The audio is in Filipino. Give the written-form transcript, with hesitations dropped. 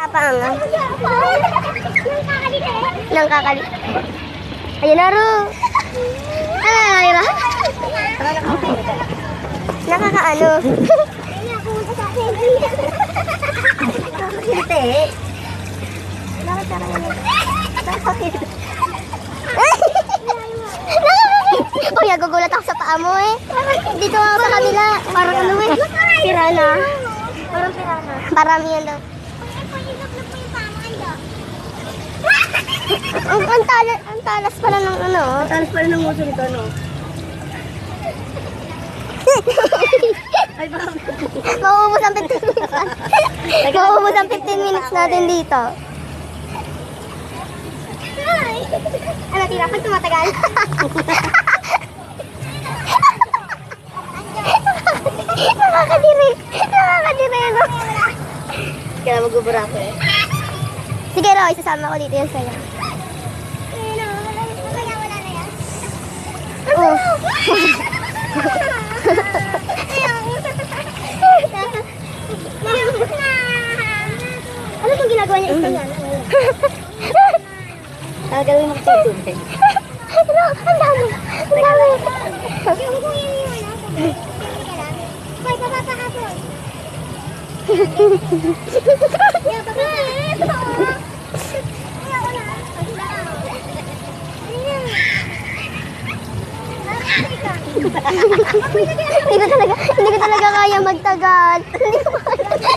Paangal. Nang kakali. Ayun na ro. Ay, ra. Nakakaano. Hindi. Uy, nagugulat ako sa paa mo eh. Dito ako sa kabila. Parang ano eh. Pirana. Parang pirana. Parang yan daw. Ang talas pala ng ano. Ang talas pala ng uso nito, no? Ay, bakit? Mauubos ang 15 minutes. Mauubos ang 15 minutes natin dito. Ano, tira pag tumatagal? Nakakadiri. Nakakadiri, ano? Kaya mag-ubra ko eh. Sige, Ro, isasama ko dito yan sa'yo. Oh. Ano itong ginagawa niya? Gagawin mo ito tubig. Ano? Ang dami. Ang dami. Hindi ko talaga kaya magtagal. Hindi ko kaya.